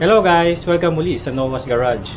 Hello guys! Welcome muli sa Noah's Garage.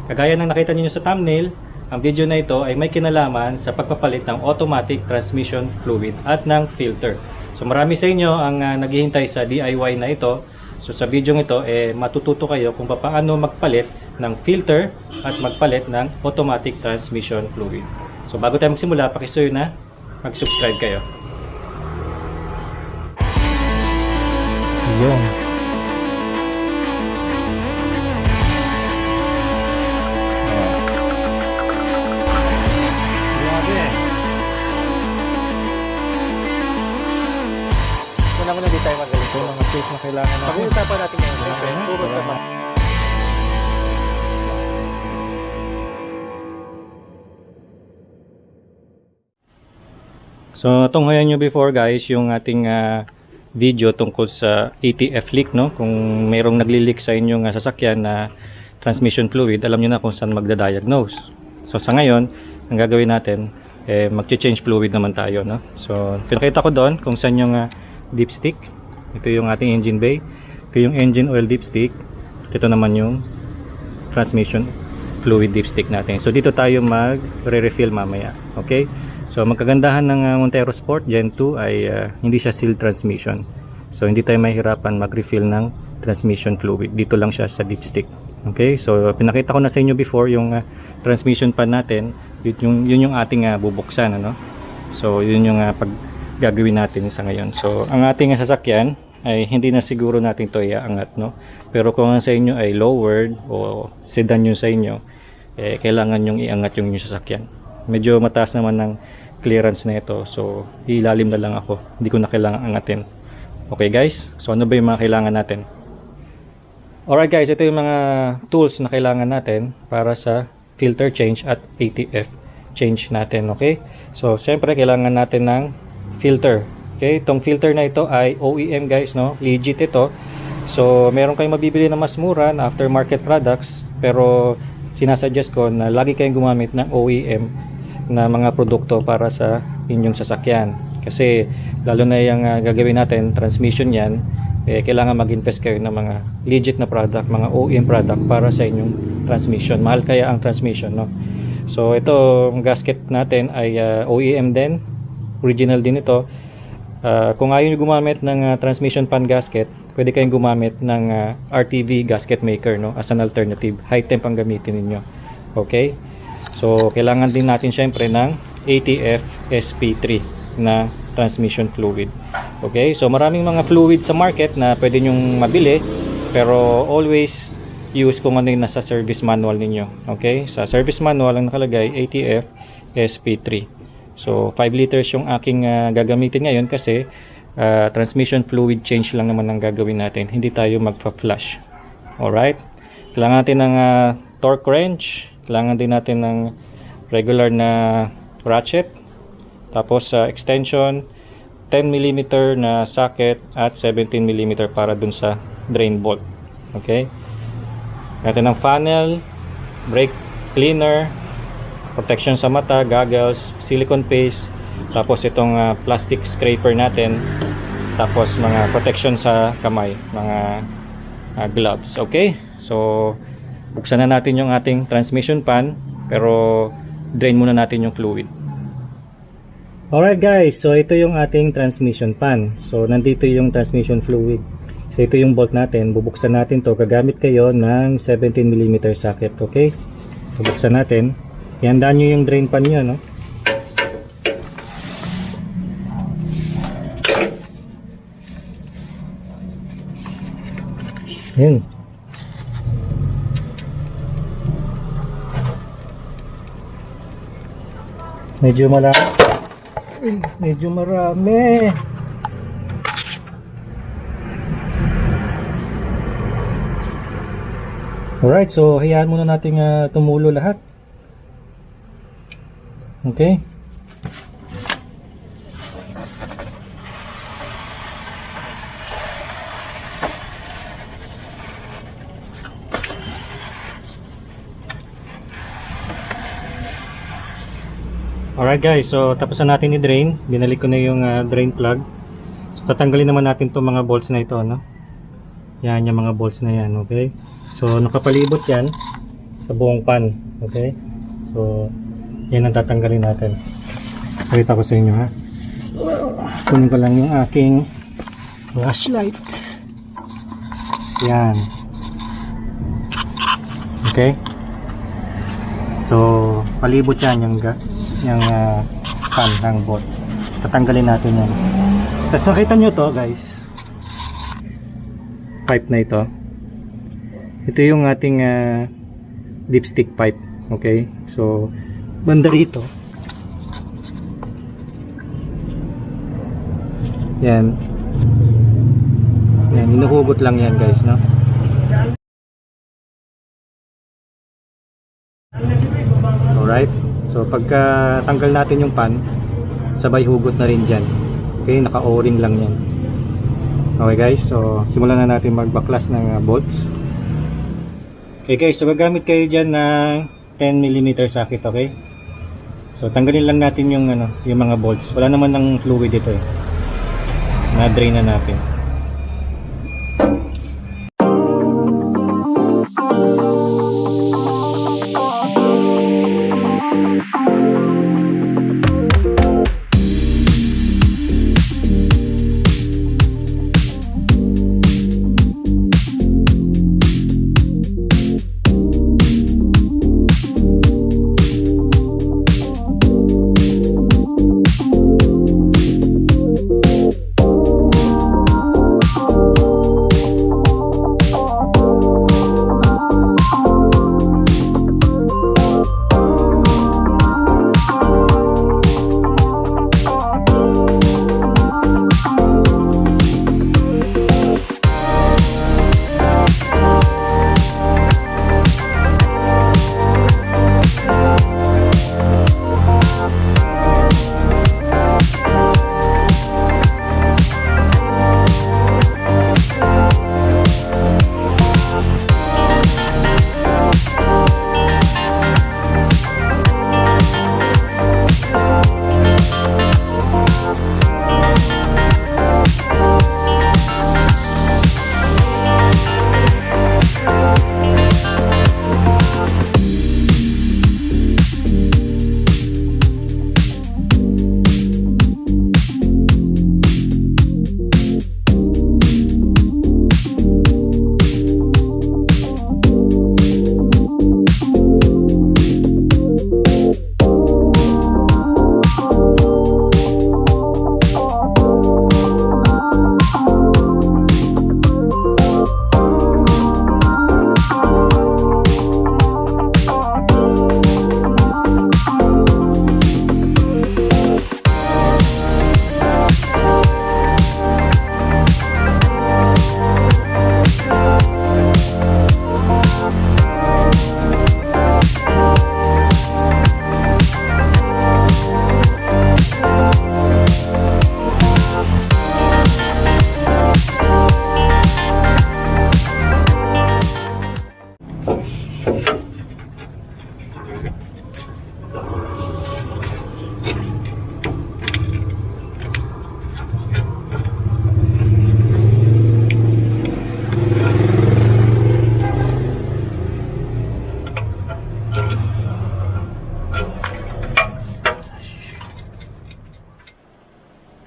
Kagaya ng nakita niyo sa thumbnail, ang video na ito ay may kinalaman sa pagpapalit ng automatic transmission fluid at ng filter. So marami sa inyo ang naghihintay sa DIY na ito. So sa video ito matututo kayo kung paano magpalit ng filter at magpalit ng automatic transmission fluid. So bago tayo magsimula, pakisuyo na mag-subscribe kayo. Yun. Muna di tayo magaling. Ito mga tools na kailangan natin. Pag-uusapan natin ngayon. Siyempre, puro sa mga. So, tunghayan nyo before guys, yung ating video tungkol sa ATF leak, no? Kung mayroong nagli-leak sa inyong sasakyan na transmission fluid, alam nyo na kung saan magda-diagnose. So, sa ngayon, ang gagawin natin, mag-change fluid naman tayo, no? So, pinakita ko doon kung saan yung dipstick. Ito yung ating engine bay. Ito yung engine oil dipstick. Ito naman yung transmission fluid dipstick natin. So dito tayo mag-refill mamaya. Okay? So magkagandahan ng Montero Sport Gen 2 ay hindi siya sealed transmission. So hindi tayo mahihirapan mag-refill ng transmission fluid. Dito lang siya sa dipstick. Okay? So pinakita ko na sa inyo before yung transmission pan natin. Yun yung ating bubuksan, ano? So yun yung gagawin natin sa ngayon. So ang ating sasakyan ay hindi na siguro natin to iaangat, no? Pero kung ang sa inyo ay lowered o sedan yun sa inyo, kailangan yung iangat yung sasakyan. Medyo mataas naman ng clearance na ito, so ilalim na lang ako, hindi ko na kailangan angatin. Okay guys, so ano ba yung mga kailangan natin? Alright guys, ito yung mga tools na kailangan natin para sa filter change at ATF change natin. Okay, so syempre kailangan natin ng filter. Okay, itong filter na ito ay OEM guys, no? Legit ito. So, meron kayong mabibili na mas mura na aftermarket products, pero sinasuggest ko na lagi kayong gumamit ng OEM na mga produkto para sa inyong sasakyan. Kasi lalo na yung gagawin natin, transmission yan, kailangan mag-invest kayo ng mga legit na product, mga OEM product para sa inyong transmission. Mahal kaya ang transmission, no? So, ito, ang gasket natin ay OEM din. Original din ito. Kung ayaw nyo gumamit ng transmission pan gasket, pwede kayong gumamit ng RTV gasket maker, no, as an alternative. High temp ang gamitin ninyo. Okay, so kailangan din natin syempre ng ATF SP3 na transmission fluid. Okay, so maraming mga fluid sa market na pwede nyong mabili, pero always use kung ano yung nasa service manual ninyo. Okay, sa service manual ang nakalagay ATF SP3. So 5 liters yung aking gagamitin ngayon kasi transmission fluid change lang naman ang gagawin natin. Hindi tayo magpa-flush. Alright? Kailangan natin ng torque wrench. Kailangan din natin ng regular na ratchet. Tapos extension, 10mm na socket at 17mm para dun sa drain bolt. Okay? Natin ng funnel, brake cleaner, protection sa mata, goggles, silicone paste, tapos itong plastic scraper natin, tapos mga protection sa kamay, mga gloves. Okay, so buksan na natin yung ating transmission pan, pero drain muna natin yung fluid. Alright guys, so ito yung ating transmission pan. So nandito yung transmission fluid. So ito yung bolt natin. Bubuksan natin to. Gagamit kayo ng 17mm socket. Okay, so buksan natin. Ihandaan nyo yung drain pan nyo, no? Yun. Medyo marami. Alright, so hayaan muna natin tumulo lahat. Okay. Alright guys, so tapos na natin i-drain. Binalik ko na yung drain plug. So tatanggalin naman natin itong mga bolts na ito, no? Yan yung mga bolts na yan, okay? So nakapalibot yan sa buong pan, okay? So yan ang tatanggalin natin. Pakita ko sa inyo, ha. Kunin ko lang yung aking flashlight. Yan. Okay? So palibot yan yung pan ng bolt. Tatanggalin natin yan. Tapos makita nyo to, guys, pipe na ito. Ito yung ating dipstick pipe. Okay? So banda rito, yan, hinuhugot lang yan, guys, no? Alright, so pagka tanggal natin yung pan, sabay hugot na rin dyan. Okay, naka o-ring lang yan. Okay guys, so simulan na natin magbaklas ng bolts. Okay guys, so gagamit kayo dyan ng 10mm socket, okay? So tanggalin lang natin yung yung mga bolts. Wala naman ng fluid dito eh. Na-drain na natin.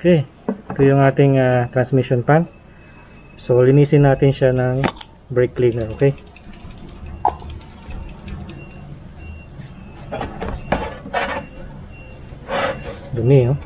Okay, ito yung ating transmission pan. So linisin natin siya ng brake cleaner, okay? Dumi, oh.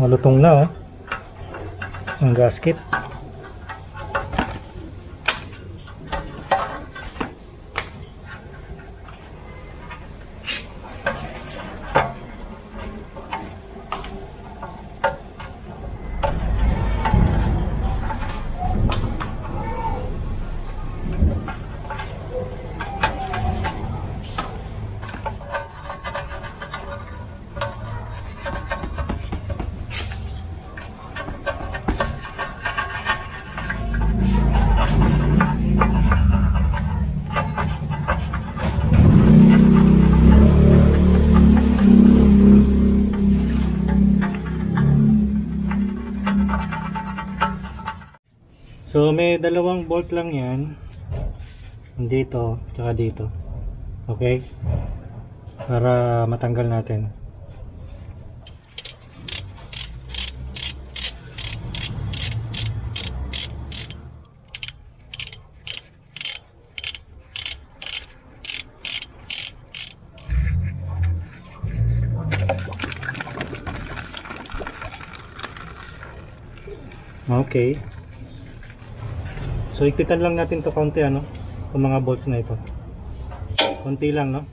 Malutong na oh. Ang gasket. So may dalawang bolt lang yan, dito tsaka dito, okay, para matanggal natin. Okay. So ikpitan lang natin to konti ano, yung mga bolts na ito. Konti lang no.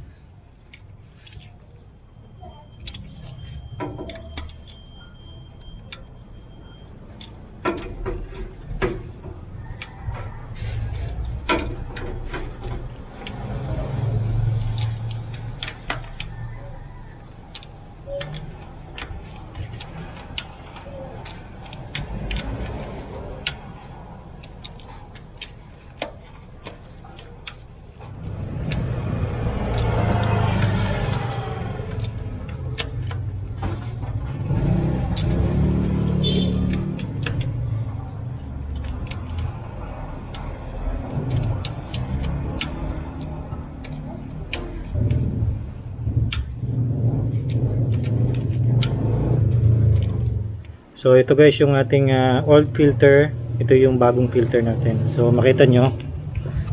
So ito guys yung ating old filter, ito yung bagong filter natin. So makita nyo,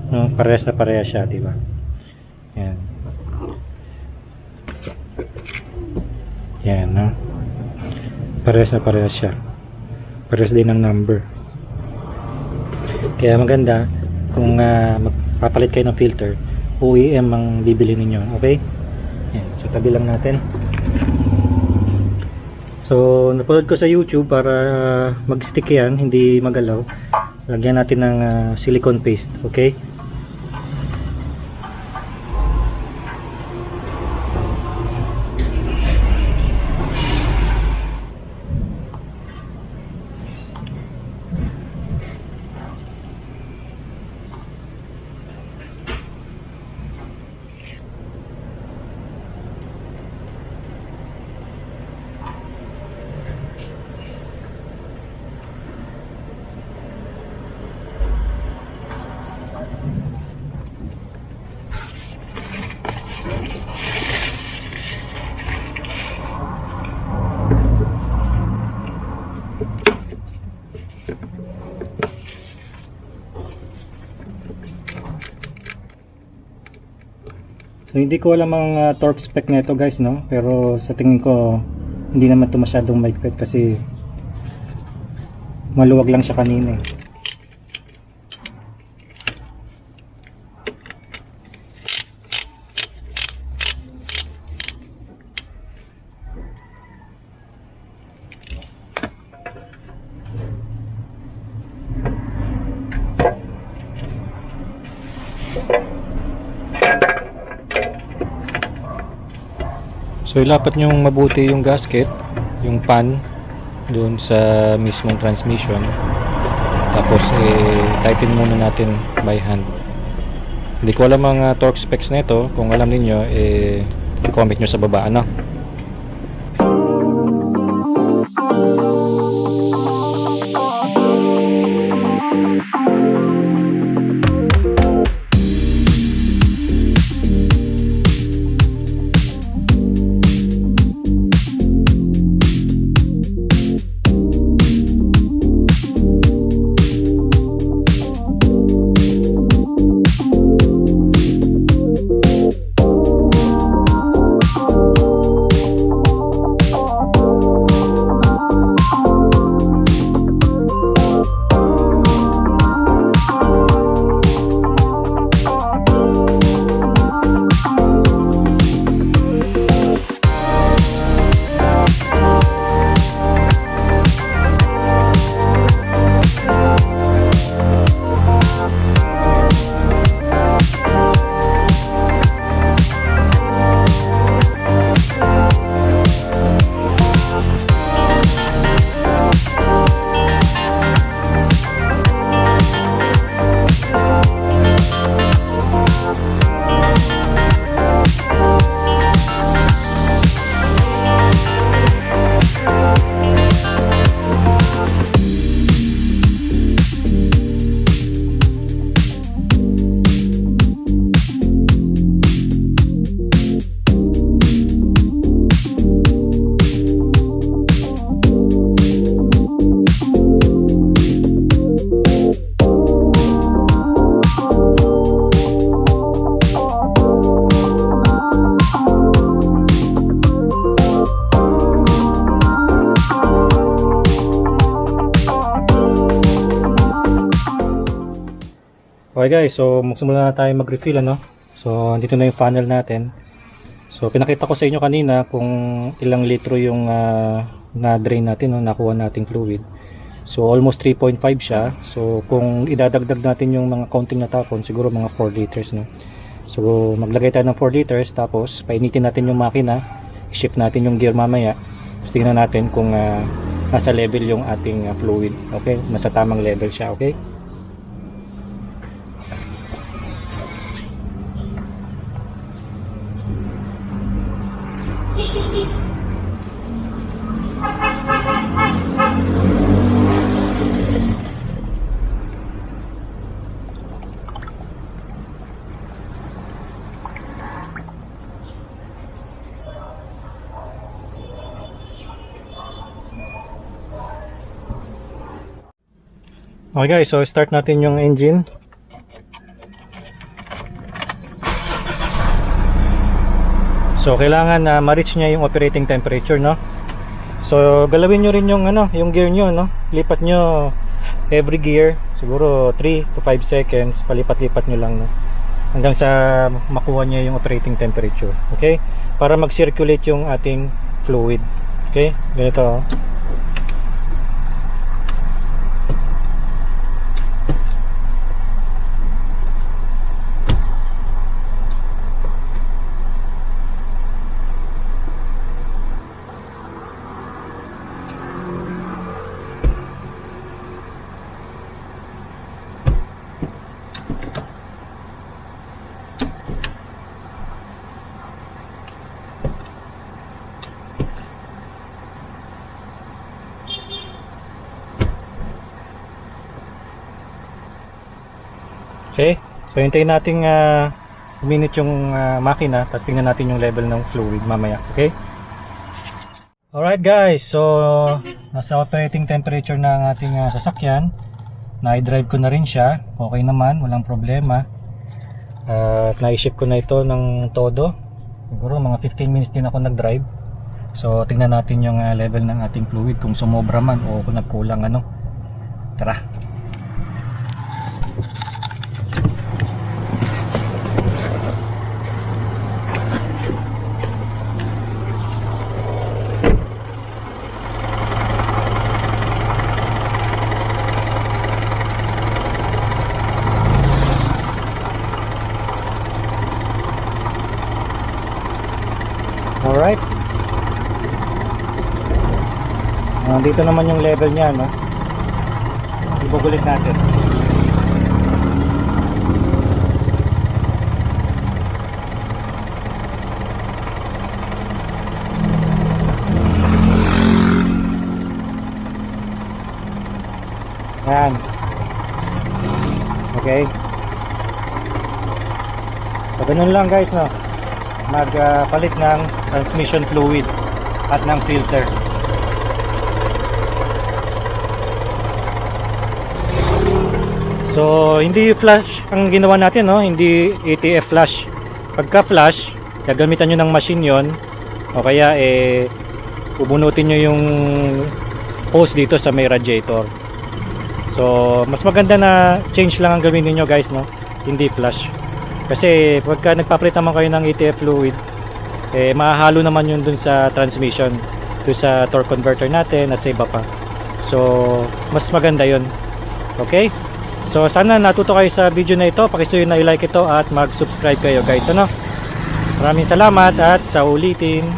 no, parehas na parehas siya, diba? Yan. Yan, no? Parehas na parehas siya. Parehas din ng number. Kaya maganda kung magpapalit kayo ng filter, OEM ang bibili ninyo, okay? Yan. So tabi lang natin. So, napanood ko sa YouTube para mag-stick yan, hindi magalaw. Lagyan natin ng silicone paste, okay? So hindi ko alam ang torque spec nito guys, no? Pero sa tingin ko hindi naman ito masyadong mahigpit kasi maluwag lang siya kanina eh. So ilapat nyong mabuti yung gasket, yung pan doon sa mismong transmission. Tapos tighten muna natin by hand. Hindi ko alam ang torque specs nito. Kung alam niyo comment nyo sa baba, ano? Okay guys, so magsimula na tayo mag-refill ano. So dito na yung funnel natin. So pinakita ko sa inyo kanina kung ilang litro yung na-drain natin, no, nakuha nating fluid. So almost 3.5 siya. So kung idadagdag natin yung mga counting na tapon, siguro mga 4 liters, no. So maglagay tayo ng 4 liters, tapos painitin natin yung makina, shift natin yung gear mamaya. Tapos tingnan natin kung nasa level yung ating fluid. Okay, nasa tamang level siya. Okay. Okay guys, so start natin yung engine. So kailangan na ma-reach niya yung operating temperature, no. So galawin niyo rin yung yung gear niyo, no. Lipat niyo every gear, siguro 3 to 5 seconds, palipat-lipat niyo lang, no. Hanggang sa makuha niya yung operating temperature. Okay? Para mag-circulate yung ating fluid. Okay? Ganito, oh. Okay, so hintayin natin uminit yung makina, tapos tingnan natin yung level ng fluid mamaya. Okay. Alright guys, so nasa operating temperature na ang ating sasakyan. Na-drive ko na rin siya, okay naman, walang problema. At na-ship ko na ito ng todo. Siguro mga 15 minutes din ako nag-drive. So tingnan natin yung level ng ating fluid, kung sumobra man o kung nagkulang ano. Tara. Alright. Dito naman yung level niya, no? Ibubulit natin. Yan. Okay. So, ganun lang guys, no? Magpalit ng transmission fluid at ng filter. So hindi flash ang ginawa natin, no? Hindi ATF flash. Pagka flash, gagamitan nyo ng machine yon, o kaya bubunutin nyo yung hose dito sa may radiator. So mas maganda na change lang ang gawin niyo guys, no? Hindi flash. Kasi pagka nagpapalit naman kayo ng ATF fluid, mahahalo naman yun dun sa transmission, dun sa torque converter natin at sa iba pa. So mas maganda yun. Okay? So sana natuto kayo sa video na ito. Pakisuyo na i-like ito at mag-subscribe kayo guys, ano? Maraming salamat at sa ulitin.